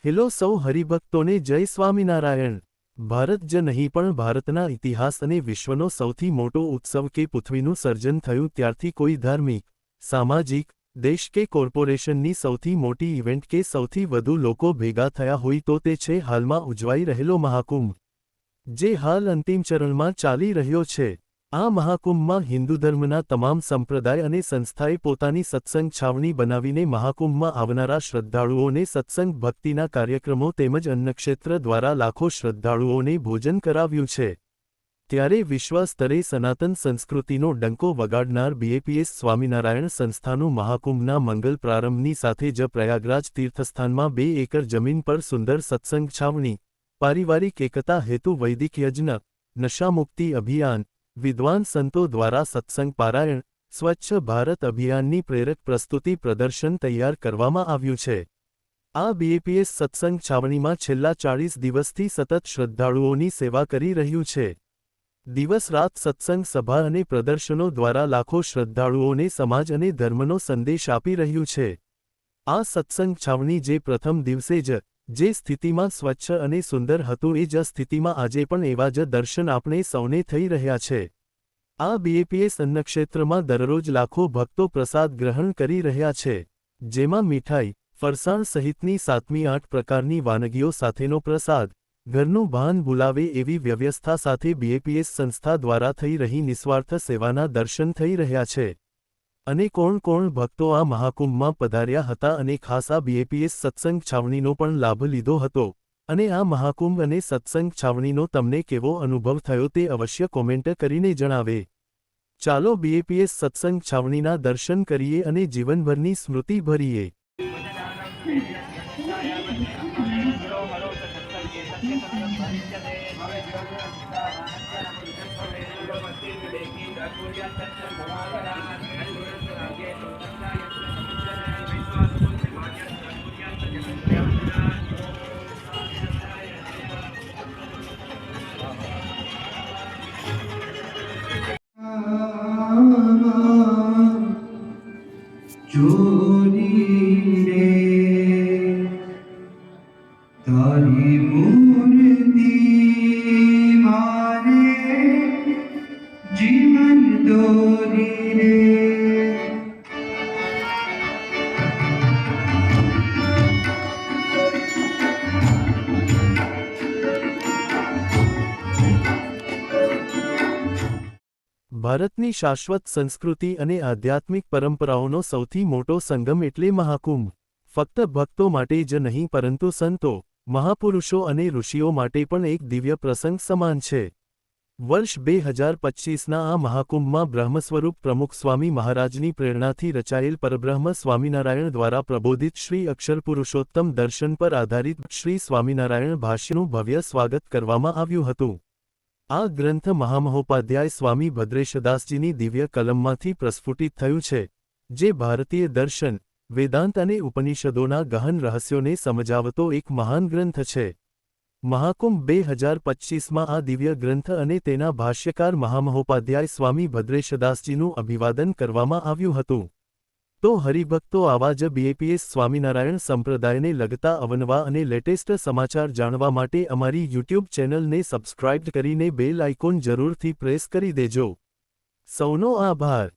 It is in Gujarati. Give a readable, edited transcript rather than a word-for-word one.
હેલો સૌ હરિભક્તોને જય સ્વામિનારાયણ। ભારત જ નહીં પણ ભારતના ઇતિહાસ અને વિશ્વનો સૌથી મોટો ઉત્સવ કે પૃથ્વીનું સર્જન થયું ત્યારથી કોઈ ધાર્મિક, સામાજિક, દેશ કે કોર્પોરેશનની સૌથી મોટી ઇવેન્ટ કે સૌથી વધુ લોકો ભેગા થયા હોય તો તે છે હાલમાં ઉજવાઈ રહેલો મહાકુંભ, જે હાલ અંતિમ ચરણમાં ચાલી રહ્યો છે। આ મહાકુંભમાં હિન્દુ ધર્મના તમામ સંપ્રદાય અને સંસ્થાએ પોતાની સત્સંગ છાવણી બનાવીને મહાકુંભમાં આવનારા શ્રદ્ધાળુઓને સત્સંગ ભક્તિના કાર્યક્રમો તેમજ અન્નક્ષેત્ર દ્વારા લાખો શ્રદ્ધાળુઓને ભોજન કરાવ્યું છે। ત્યારે વિશ્વ સ્તરે સનાતન સંસ્કૃતિનો ડંકો વગાડનાર બીએપીએસ સ્વામિનારાયણ સંસ્થાનું મહાકુંભના મંગલ પ્રારંભની સાથે જ પ્રયાગરાજ તીર્થસ્થાનમાં 2 એકર જમીન પર સુંદર સત્સંગ છાવણી, પારિવારિક એકતા હેતુ વૈદિક યજ્ઞ, નશામુક્તિ અભિયાન, વિદ્વાન સંતો દ્વારા સત્સંગ પારાયણ, સ્વચ્છ ભારત અભિયાનની પ્રેરક પ્રસ્તુતિ પ્રદર્શન તૈયાર કરવામાં આવ્યું છે। આ બીએપીએસ સત્સંગ છાવણીમાં છેલ્લા 40 દિવસથી સતત શ્રદ્ધાળુઓની સેવા કરી રહ્યું છે। દિવસ રાત સત્સંગ સભા અને પ્રદર્શનો દ્વારા લાખો શ્રદ્ધાળુઓને સમાજ અને ધર્મનો સંદેશ આપી રહ્યું છે। આ સત્સંગ છાવણી જે પ્રથમ દિવસે જ જે સ્થિતિમાં સ્વચ્છ અને સુંદર હતું એ જ સ્થિતિમાં આજે પણ એવા જ દર્શન આપણે સૌને થઈ રહ્યા છે। આ બીએપીએસ અન્નક્ષેત્રમાં દરરોજ લાખો ભક્તો પ્રસાદ ગ્રહણ કરી રહ્યા છે, જેમાં મીઠાઈ, ફરસાણ સહિતની 7-8 પ્રકારની વાનગીઓ સાથેનો પ્રસાદ, ઘરનું ભાન ભૂલાવે એવી વ્યવસ્થા સાથે બીએપીએસ સંસ્થા દ્વારા થઈ રહી નિસ્વાર્થ સેવાના દર્શન થઈ રહ્યા છે। અને કોણ ભક્તો આ મહાકુંભમાં પધાર્યા હતા અને ખાસ આ બીએપીએસ સત્સંગ છાવણીનો પણ લાભ લીધો હતો, અને આ મહાકુંભ અને સત્સંગ છાવણીનો તમને કેવો અનુભવ થયો તે અવશ્ય કોમેન્ટ કરીને જણાવે। ચાલો બીએપીએસ સત્સંગ છાવણીના દર્શન કરીએ અને જીવનભરની સ્મૃતિ ભરીએ। ચોરી રે તારી મૂર્તિ મારે જીવન દોરી રે। ભારતની શાશ્વત સંસ્કૃતિ અને આધ્યાત્મિક પરંપરાઓનો સૌથી મોટો સંગમ એટલે મહાકુંભ। ફક્ત ભક્તો માટે જ નહીં પરંતુ સંતો, મહાપુરુષો અને ઋષિઓ માટે પણ એક દિવ્ય પ્રસંગ સમાન છે। વર્ષ 2025ના આ મહાકુંભમાં બ્રહ્મસ્વરૂપ પ્રમુખ સ્વામી મહારાજની પ્રેરણાથી રચાયેલ પરબ્રહ્મ સ્વામિનારાયણ દ્વારા પ્રબોધિત શ્રી અક્ષરપુરુષોત્તમ દર્શન પર આધારિત શ્રી સ્વામિનારાયણ ભાષ્યનું ભવ્ય સ્વાગત કરવામાં આવ્યું હતું। આ ગ્રંથ મહામહોપાધ્યાય સ્વામી ભદ્રેશદાસજીની દિવ્ય કલમમાંથી પ્રસ્ફુટિત થયું છે, જે ભારતીય દર્શન, વેદાંત અને ઉપનિષદોના ગહન રહસ્યોને સમજાવતો એક મહાન ગ્રંથ છે। મહાકુંભ 2025માં આ દિવ્ય ગ્રંથ અને તેના ભાષ્યકાર મહામહોપાધ્યાય સ્વામી ભદ્રેશદાસજીનું અભિવાદન કરવામાં આવ્યું હતું। તો હરિભક્તો આવા જ બીએપીએસ સ્વામિનારાયણ સંપ્રદાયને લગતા અવનવા અને લેટેસ્ટ સમાચાર જાણવા માટે અમારી યુટ્યુબ ચેનલને સબસ્ક્રાઇબ કરીને બેલ આઇકોન જરૂરથી પ્રેસ કરી દેજો। સૌનો આભાર।